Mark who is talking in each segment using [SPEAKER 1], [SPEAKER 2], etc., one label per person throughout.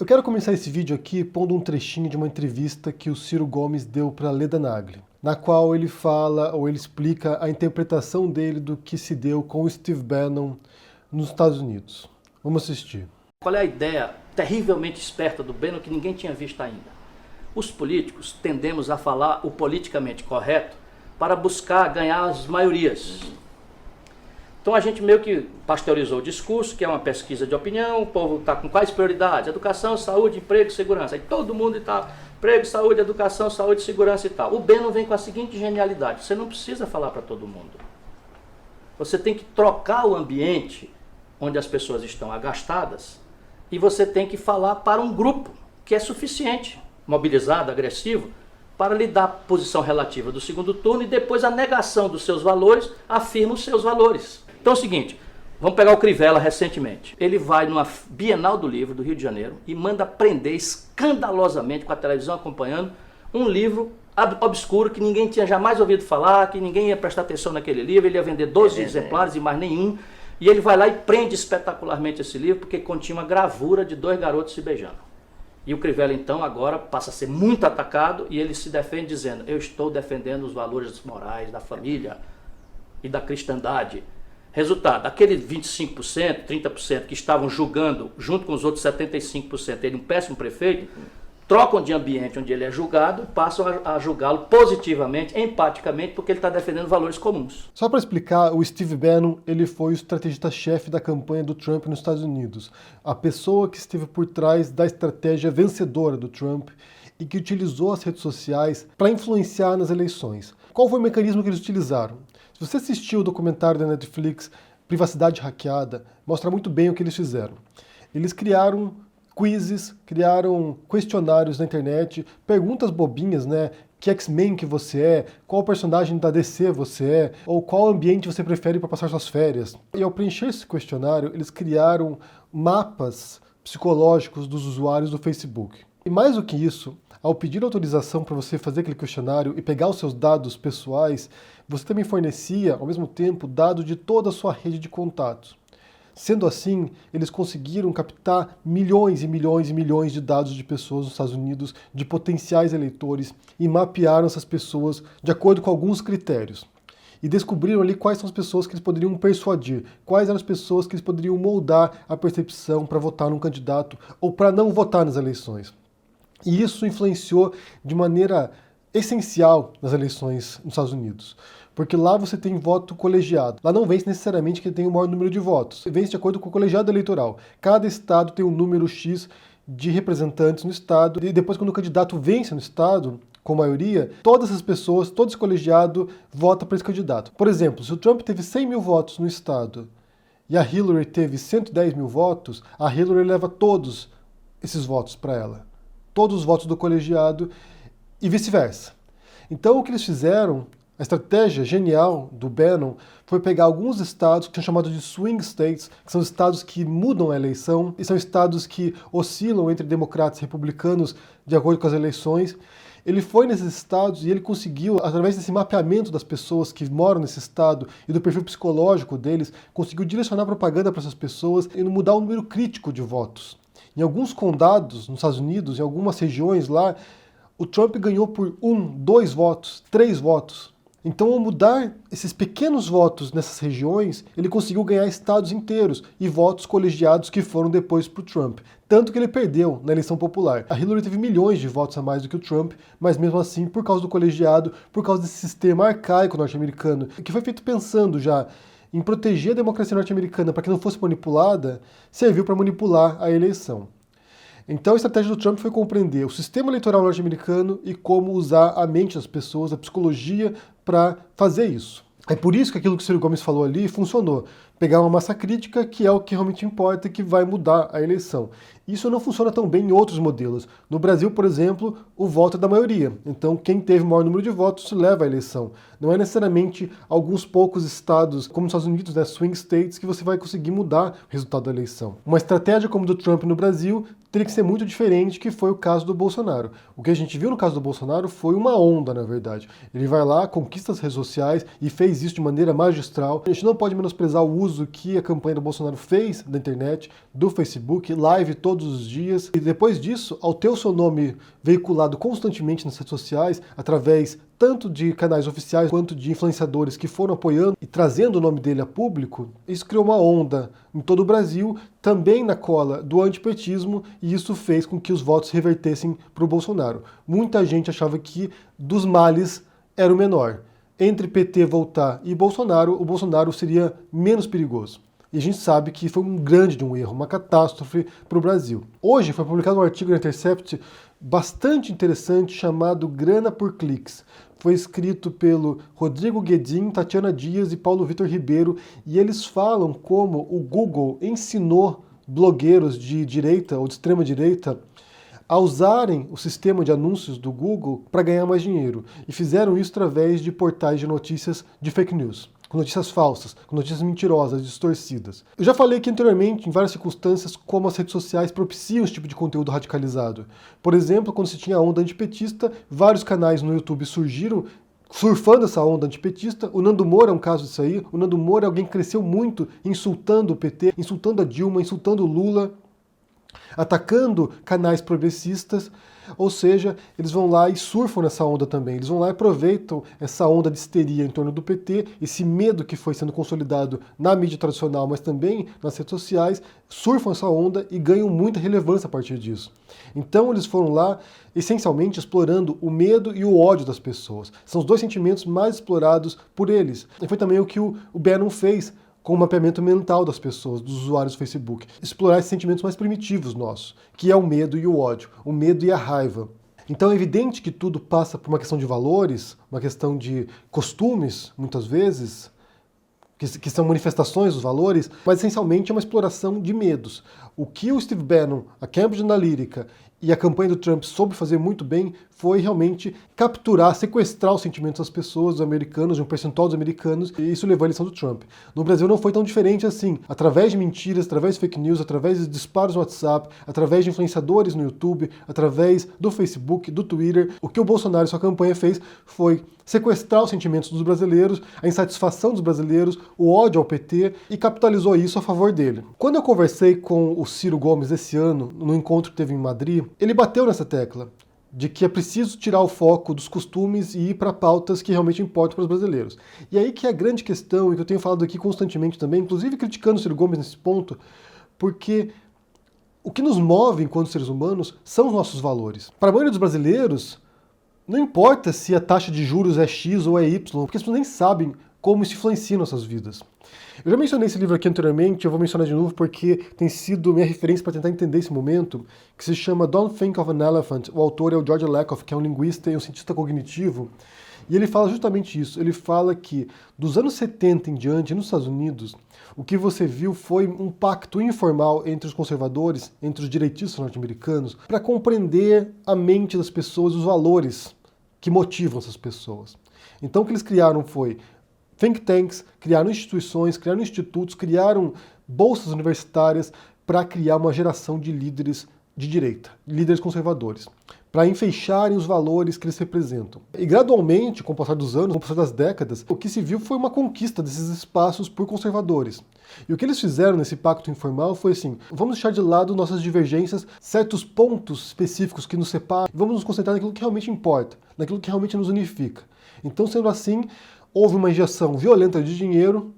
[SPEAKER 1] Eu quero começar esse vídeo aqui pondo um trechinho de uma entrevista que o Ciro Gomes deu para Leda Nagli, na qual ele fala ou ele explica a interpretação dele do que se deu com o Steve Bannon nos Estados Unidos. Vamos assistir.
[SPEAKER 2] Qual é a ideia terrivelmente esperta do Bannon que ninguém tinha visto ainda? Os políticos tendemos a falar o politicamente correto para buscar ganhar as maiorias. Então a gente meio que pasteurizou o discurso, que é uma pesquisa de opinião, o povo está com quais prioridades? Educação, saúde, emprego, segurança. Aí todo mundo está, emprego, saúde, educação, saúde, segurança e tal. O Bannon vem com a seguinte genialidade: você não precisa falar para todo mundo. Você tem que trocar o ambiente onde as pessoas estão agastadas e você tem que falar para um grupo que é suficiente, mobilizado, agressivo, para lhe dar a posição relativa do segundo turno e depois a negação dos seus valores afirma os seus valores. Então é o seguinte, vamos pegar o Crivella recentemente. Ele vai numa Bienal do Livro do Rio de Janeiro e manda prender escandalosamente, com a televisão acompanhando, um livro obscuro que ninguém tinha jamais ouvido falar, que ninguém ia prestar atenção naquele livro, ele ia vender 12 exemplares e mais nenhum. E ele vai lá e prende espetacularmente esse livro porque continha uma gravura de dois garotos se beijando. E o Crivella então agora passa a ser muito atacado e ele se defende dizendo: eu estou defendendo os valores morais da família e da cristandade. Resultado, aqueles 25%, 30% que estavam julgando, junto com os outros 75%, ele um péssimo prefeito, trocam de ambiente onde ele é julgado e passam a julgá-lo positivamente, empaticamente, porque ele está defendendo valores comuns.
[SPEAKER 1] Só para explicar, o Steve Bannon ele foi o estrategista-chefe da campanha do Trump nos Estados Unidos. A pessoa que esteve por trás da estratégia vencedora do Trump e que utilizou as redes sociais para influenciar nas eleições. Qual foi o mecanismo que eles utilizaram? Se você assistiu o documentário da Netflix, Privacidade Hackeada, mostra muito bem o que eles fizeram. Eles criaram quizzes, criaram questionários na internet, perguntas bobinhas, né? Que X-Men que você é, qual personagem da DC você é, ou qual ambiente você prefere para passar suas férias. E ao preencher esse questionário, eles criaram mapas psicológicos dos usuários do Facebook. E mais do que isso, ao pedir autorização para você fazer aquele questionário e pegar os seus dados pessoais, você também fornecia, ao mesmo tempo, dados de toda a sua rede de contatos. Sendo assim, eles conseguiram captar milhões e milhões e milhões de dados de pessoas nos Estados Unidos, de potenciais eleitores, e mapearam essas pessoas de acordo com alguns critérios. E descobriram ali quais são as pessoas que eles poderiam persuadir, quais eram as pessoas que eles poderiam moldar a percepção para votar num candidato ou para não votar nas eleições. E isso influenciou de maneira essencial nas eleições nos Estados Unidos. Porque lá você tem voto colegiado. Lá não vence necessariamente quem tem o maior número de votos. Vence de acordo com o colegiado eleitoral. Cada estado tem um número X de representantes no estado. E depois, quando o candidato vence no estado, com maioria, todas as pessoas, todo esse colegiado vota para esse candidato. Por exemplo, se o Trump teve 100 mil votos no estado e a Hillary teve 110 mil votos, a Hillary leva todos esses votos para ela. Todos os votos do colegiado e vice-versa. Então o que eles fizeram, a estratégia genial do Bannon, foi pegar alguns estados que são chamados de swing states, que são estados que mudam a eleição, e são estados que oscilam entre democratas e republicanos de acordo com as eleições. Ele foi nesses estados e ele conseguiu, através desse mapeamento das pessoas que moram nesse estado e do perfil psicológico deles, conseguiu direcionar propaganda para essas pessoas e mudar o número crítico de votos. Em alguns condados nos Estados Unidos, em algumas regiões lá, o Trump ganhou por 1, 2 votos, 3 votos. Então, ao mudar esses pequenos votos nessas regiões, ele conseguiu ganhar estados inteiros e votos colegiados que foram depois para o Trump. Tanto que ele perdeu na eleição popular. A Hillary teve milhões de votos a mais do que o Trump, mas mesmo assim, por causa do colegiado, por causa desse sistema arcaico norte-americano, que foi feito pensando já em proteger a democracia norte-americana para que não fosse manipulada, serviu para manipular a eleição. Então a estratégia do Trump foi compreender o sistema eleitoral norte-americano e como usar a mente das pessoas, a psicologia, para fazer isso. É por isso que aquilo que o Ciro Gomes falou ali funcionou. Pegar uma massa crítica, que é o que realmente importa, que vai mudar a eleição. Isso não funciona tão bem em outros modelos. No Brasil, por exemplo, o voto é da maioria. Então, quem teve o maior número de votos leva a eleição. Não é necessariamente alguns poucos estados, como nos Estados Unidos, né, swing states, que você vai conseguir mudar o resultado da eleição. Uma estratégia como a do Trump no Brasil teria que ser muito diferente, que foi o caso do Bolsonaro. O que a gente viu no caso do Bolsonaro foi uma onda, na verdade. Ele vai lá, conquista as redes sociais e fez isso de maneira magistral. A gente não pode menosprezar o uso uso que a campanha do Bolsonaro fez da internet, do Facebook, live todos os dias. E depois disso, ao ter o seu nome veiculado constantemente nas redes sociais, através tanto de canais oficiais quanto de influenciadores que foram apoiando e trazendo o nome dele a público, isso criou uma onda em todo o Brasil, também na cola do antipetismo, e isso fez com que os votos revertessem para o Bolsonaro. Muita gente achava que dos males era o menor. Entre PT voltar e Bolsonaro, o Bolsonaro seria menos perigoso. E a gente sabe que foi um grande erro, uma catástrofe para o Brasil. Hoje foi publicado um artigo na Intercept bastante interessante chamado Grana por Cliques. Foi escrito pelo Rodrigo Guedin, Tatiana Dias e Paulo Vitor Ribeiro, e eles falam como o Google ensinou blogueiros de direita ou de extrema direita a usarem o sistema de anúncios do Google para ganhar mais dinheiro. E fizeram isso através de portais de notícias de fake news, com notícias falsas, com notícias mentirosas, distorcidas. Eu já falei aqui anteriormente, em várias circunstâncias, como as redes sociais propiciam esse tipo de conteúdo radicalizado. Por exemplo, quando se tinha a onda antipetista, vários canais no YouTube surgiram surfando essa onda antipetista. O Nando Moura é um caso disso aí. O Nando Moura é alguém que cresceu muito insultando o PT, insultando a Dilma, insultando o Lula, atacando canais progressistas, ou seja, eles vão lá e surfam nessa onda também. Eles vão lá e aproveitam essa onda de histeria em torno do PT, esse medo que foi sendo consolidado na mídia tradicional, mas também nas redes sociais, surfam essa onda e ganham muita relevância a partir disso. Então eles foram lá, essencialmente, explorando o medo e o ódio das pessoas. São os dois sentimentos mais explorados por eles. E foi também o que o Bannon fez com o mapeamento mental das pessoas, dos usuários do Facebook. Explorar esses sentimentos mais primitivos nossos, que é o medo e o ódio, o medo e a raiva. Então é evidente que tudo passa por uma questão de valores, uma questão de costumes, muitas vezes, que são manifestações dos valores, mas essencialmente é uma exploração de medos. O que o Steve Bannon, a Cambridge Analytica e a campanha do Trump soube fazer muito bem foi realmente capturar, sequestrar os sentimentos das pessoas, dos americanos, de um percentual dos americanos, e isso levou à eleição do Trump. No Brasil não foi tão diferente assim. Através de mentiras, através de fake news, através de disparos no WhatsApp, através de influenciadores no YouTube, através do Facebook, do Twitter, o que o Bolsonaro e sua campanha fez foi sequestrar os sentimentos dos brasileiros, a insatisfação dos brasileiros, o ódio ao PT, e capitalizou isso a favor dele. Quando eu conversei com o Ciro Gomes esse ano, no encontro que teve em Madrid, ele bateu nessa tecla de que é preciso tirar o foco dos costumes e ir para pautas que realmente importam para os brasileiros. E aí que é a grande questão, e que eu tenho falado aqui constantemente também, inclusive criticando o Ciro Gomes nesse ponto, porque o que nos move enquanto seres humanos são os nossos valores. Para a maioria dos brasileiros, não importa se a taxa de juros é X ou é Y, porque as pessoas nem sabem como isso influencia nossas vidas. Eu já mencionei esse livro aqui anteriormente, eu vou mencionar de novo porque tem sido minha referência para tentar entender esse momento, que se chama Don't Think of an Elephant. O autor é o George Lakoff, que é um linguista e um cientista cognitivo, e ele fala justamente isso. Ele fala que dos anos 70 em diante, nos Estados Unidos, o que você viu foi um pacto informal entre os conservadores, entre os direitistas norte-americanos, para compreender a mente das pessoas, os valores que motivam essas pessoas. Então o que eles criaram foi think tanks, criaram instituições, criaram institutos, criaram bolsas universitárias para criar uma geração de líderes de direita, líderes conservadores, para enfeixarem os valores que eles representam. E gradualmente, com o passar dos anos, com o passar das décadas, o que se viu foi uma conquista desses espaços por conservadores. E o que eles fizeram nesse pacto informal foi assim: vamos deixar de lado nossas divergências, certos pontos específicos que nos separam, vamos nos concentrar naquilo que realmente importa, naquilo que realmente nos unifica. Então, sendo assim, houve uma injeção violenta de dinheiro,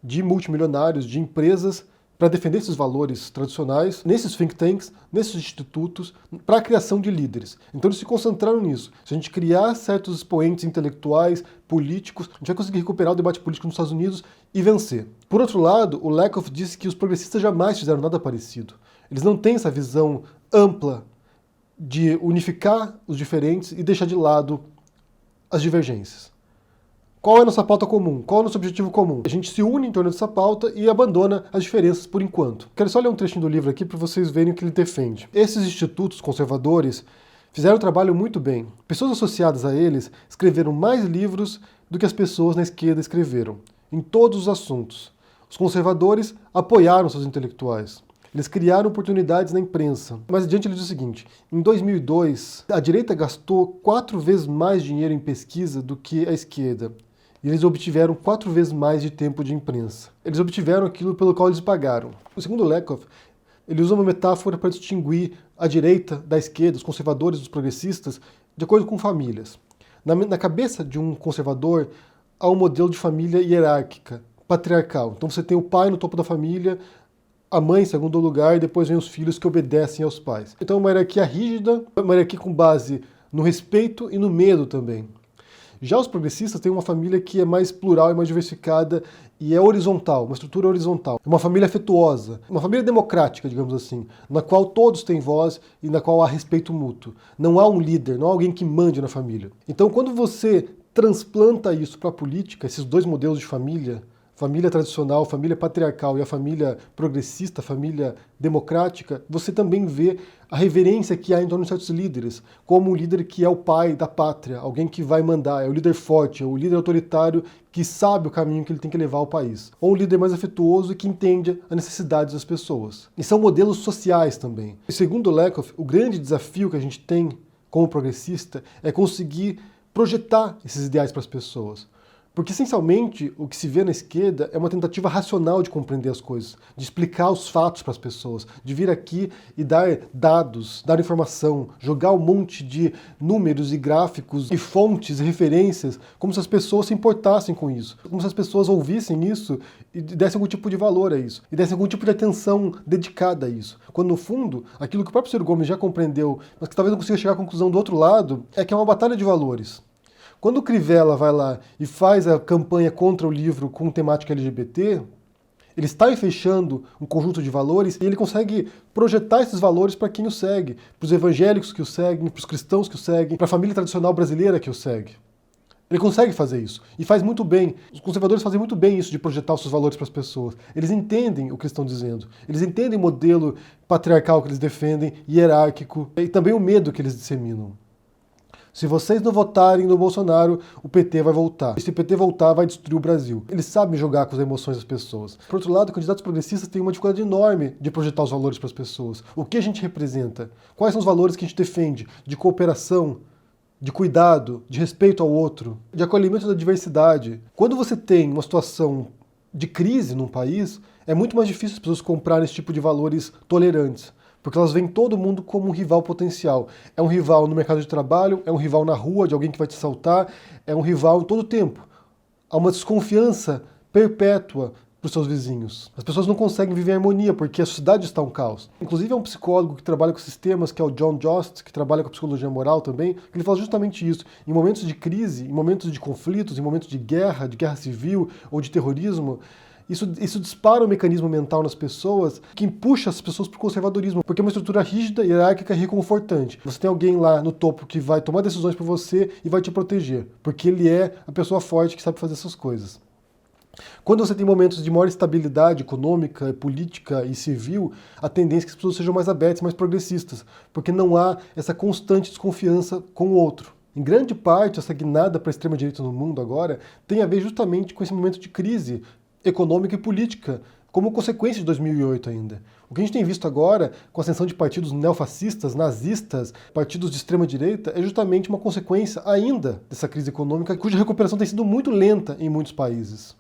[SPEAKER 1] de multimilionários, de empresas, para defender esses valores tradicionais, nesses think tanks, nesses institutos, para a criação de líderes. Então eles se concentraram nisso. Se a gente criar certos expoentes intelectuais, políticos, a gente vai conseguir recuperar o debate político nos Estados Unidos e vencer. Por outro lado, o Lakoff disse que os progressistas jamais fizeram nada parecido. Eles não têm essa visão ampla de unificar os diferentes e deixar de lado as divergências. Qual é a nossa pauta comum? Qual é o nosso objetivo comum? A gente se une em torno dessa pauta e abandona as diferenças por enquanto. Quero só ler um trechinho do livro aqui para vocês verem o que ele defende. Esses institutos conservadores fizeram um trabalho muito bem. Pessoas associadas a eles escreveram mais livros do que as pessoas na esquerda escreveram, em todos os assuntos. Os conservadores apoiaram seus intelectuais. Eles criaram oportunidades na imprensa. Mas adiante ele diz o seguinte: em 2002, a direita gastou 4 vezes mais dinheiro em pesquisa do que a esquerda. e eles obtiveram 4 vezes mais de tempo de imprensa. Eles obtiveram aquilo pelo qual eles pagaram. Segundo Lakoff, ele usa uma metáfora para distinguir a direita da esquerda, os conservadores dos progressistas, de acordo com famílias. Na cabeça de um conservador, há um modelo de família hierárquica, patriarcal. Então você tem o pai no topo da família, a mãe em segundo lugar, e depois vem os filhos que obedecem aos pais. Então é uma hierarquia rígida, uma hierarquia com base no respeito e no medo também. Já os progressistas têm uma família que é mais plural e mais diversificada e é horizontal, uma estrutura horizontal. Uma família afetuosa, uma família democrática, digamos assim, na qual todos têm voz e na qual há respeito mútuo. Não há um líder, não há alguém que mande na família. Então quando você transplanta isso para a política, esses dois modelos de família, família tradicional, família patriarcal e a família progressista, a família democrática, você também vê a reverência que há em torno de certos líderes, como o líder que é o pai da pátria, alguém que vai mandar, é o líder forte, é o líder autoritário que sabe o caminho que ele tem que levar ao país. Ou um líder mais afetuoso e que entende as necessidades das pessoas. E são modelos sociais também. E segundo Lakoff, o grande desafio que a gente tem como progressista é conseguir projetar esses ideais para as pessoas. Porque, essencialmente, o que se vê na esquerda é uma tentativa racional de compreender as coisas, de explicar os fatos para as pessoas, de vir aqui e dar dados, dar informação, jogar um monte de números e gráficos e fontes e referências, como se as pessoas se importassem com isso, como se as pessoas ouvissem isso e dessem algum tipo de valor a isso, e dessem algum tipo de atenção dedicada a isso. Quando, no fundo, aquilo que o próprio Ciro Gomes já compreendeu, mas que talvez não consiga chegar à conclusão do outro lado, é que é uma batalha de valores. Quando o Crivella vai lá e faz a campanha contra o livro com temática LGBT, ele está fechando um conjunto de valores e ele consegue projetar esses valores para quem o segue, para os evangélicos que o seguem, para os cristãos que o seguem, para a família tradicional brasileira que o segue. Ele consegue fazer isso e faz muito bem. Os conservadores fazem muito bem isso de projetar os seus valores para as pessoas. Eles entendem o que estão dizendo. Eles entendem o modelo patriarcal que eles defendem, hierárquico, e também o medo que eles disseminam. Se vocês não votarem no Bolsonaro, o PT vai voltar. E se o PT voltar, vai destruir o Brasil. Eles sabem jogar com as emoções das pessoas. Por outro lado, candidatos progressistas têm uma dificuldade enorme de projetar os valores para as pessoas. O que a gente representa? Quais são os valores que a gente defende? De cooperação, de cuidado, de respeito ao outro, de acolhimento da diversidade. Quando você tem uma situação de crise num país, é muito mais difícil as pessoas comprarem esse tipo de valores tolerantes. Porque elas veem todo mundo como um rival potencial. É um rival no mercado de trabalho, é um rival na rua, de alguém que vai te assaltar, é um rival em todo o tempo. Há uma desconfiança perpétua para os seus vizinhos. As pessoas não conseguem viver em harmonia, porque a sociedade está um caos. Inclusive, é um psicólogo que trabalha com sistemas, que é o John Jost, que trabalha com a psicologia moral também, que ele fala justamente isso. Em momentos de crise, em momentos de conflitos, em momentos de guerra civil ou de terrorismo, isso dispara um mecanismo mental nas pessoas que puxa as pessoas para o conservadorismo, porque é uma estrutura rígida, hierárquica e reconfortante. Você tem alguém lá no topo que vai tomar decisões por você e vai te proteger, porque ele é a pessoa forte que sabe fazer essas coisas. Quando você tem momentos de maior estabilidade econômica, política e civil, a tendência é que as pessoas sejam mais abertas, mais progressistas, porque não há essa constante desconfiança com o outro. Em grande parte, essa guinada para a extrema-direita no mundo agora tem a ver justamente com esse momento de crise econômica e política, como consequência de 2008 ainda. O que a gente tem visto agora, com a ascensão de partidos neofascistas, nazistas, partidos de extrema-direita, é justamente uma consequência ainda dessa crise econômica, cuja recuperação tem sido muito lenta em muitos países.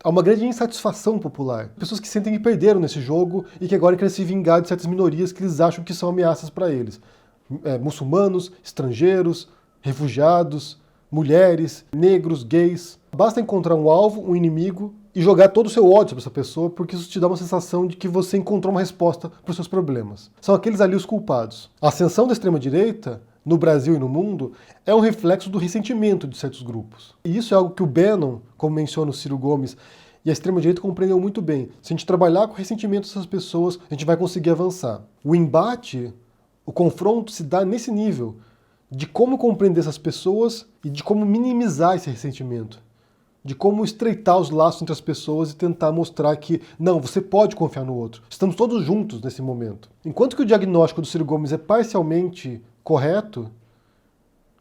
[SPEAKER 1] Há uma grande insatisfação popular. Pessoas que sentem que perderam nesse jogo e que agora querem se vingar de certas minorias que eles acham que são ameaças para eles. Muçulmanos, estrangeiros, refugiados, mulheres, negros, gays. Basta encontrar um alvo, um inimigo, e jogar todo o seu ódio sobre essa pessoa, porque isso te dá uma sensação de que você encontrou uma resposta para os seus problemas. São aqueles ali os culpados. A ascensão da extrema-direita, no Brasil e no mundo, é um reflexo do ressentimento de certos grupos. E isso é algo que o Bannon, como menciona o Ciro Gomes, e a extrema-direita compreendeu muito bem. Se a gente trabalhar com o ressentimento dessas pessoas, a gente vai conseguir avançar. O embate, o confronto se dá nesse nível, de como compreender essas pessoas e de como minimizar esse ressentimento. De como estreitar os laços entre as pessoas e tentar mostrar que, não, você pode confiar no outro. Estamos todos juntos nesse momento. Enquanto que o diagnóstico do Ciro Gomes é parcialmente correto,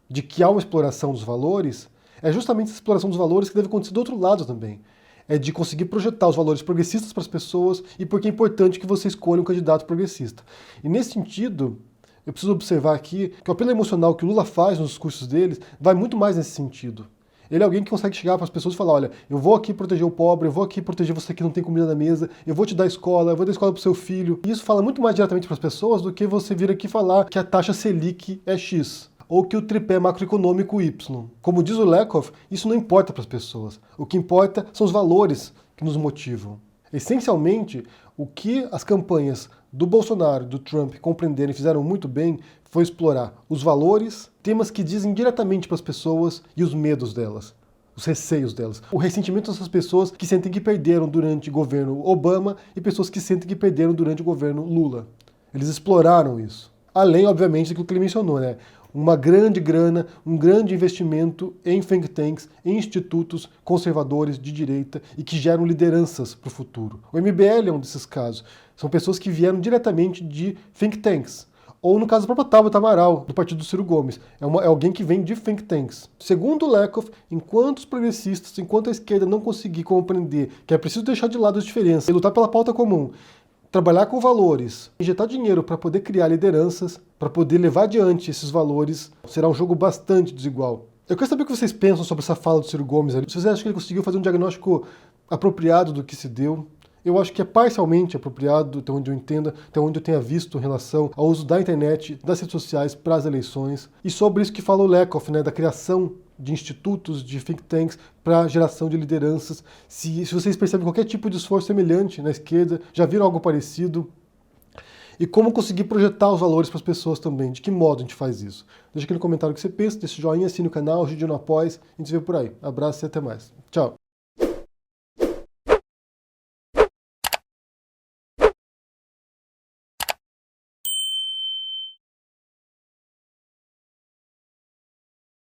[SPEAKER 1] de que há uma exploração dos valores, é justamente essa exploração dos valores que deve acontecer do outro lado também. É de conseguir projetar os valores progressistas para as pessoas e porque é importante que você escolha um candidato progressista. E nesse sentido, eu preciso observar aqui que o apelo emocional que o Lula faz nos discursos deles vai muito mais nesse sentido. Ele é alguém que consegue chegar para as pessoas e falar, olha, eu vou aqui proteger o pobre, eu vou aqui proteger você que não tem comida na mesa, eu vou te dar escola, eu vou dar escola para o seu filho. E isso fala muito mais diretamente para as pessoas do que você vir aqui falar que a taxa Selic é X, ou que o tripé macroeconômico Y. Como diz o Lakoff, isso não importa para as pessoas. O que importa são os valores que nos motivam. Essencialmente, o que as campanhas do Bolsonaro e do Trump compreenderam e fizeram muito bem foi explorar os valores, temas que dizem diretamente para as pessoas e os medos delas, os receios delas. O ressentimento dessas pessoas que sentem que perderam durante o governo Obama e pessoas que sentem que perderam durante o governo Lula. Eles exploraram isso. Além, obviamente, daquilo que ele mencionou, né? Uma grande grana, um grande investimento em think tanks, em institutos conservadores de direita e que geram lideranças para o futuro. O MBL é um desses casos. São pessoas que vieram diretamente de think tanks. Ou no caso da própria Tabata Amaral, do partido do Ciro Gomes. É alguém que vem de think tanks. Segundo o Lakoff, enquanto os progressistas, enquanto a esquerda não conseguir compreender que é preciso deixar de lado as diferenças e lutar pela pauta comum, trabalhar com valores, injetar dinheiro para poder criar lideranças, para poder levar adiante esses valores, será um jogo bastante desigual. Eu quero saber o que vocês pensam sobre essa fala do Ciro Gomes ali. Se vocês acham que ele conseguiu fazer um diagnóstico apropriado do que se deu. Eu acho que é parcialmente apropriado, até onde eu entenda, até onde eu tenha visto em relação ao uso da internet, das redes sociais para as eleições. E sobre isso que fala o Lakoff, né, da criação de institutos, de think tanks, para geração de lideranças. Se vocês percebem qualquer tipo de esforço semelhante na esquerda, já viram algo parecido? E como conseguir projetar os valores para as pessoas também. De que modo a gente faz isso? Deixa aqui no comentário o que você pensa, deixa o joinha, assine o canal, ajude no apoio. A gente se vê por aí. Abraço e até mais. Tchau.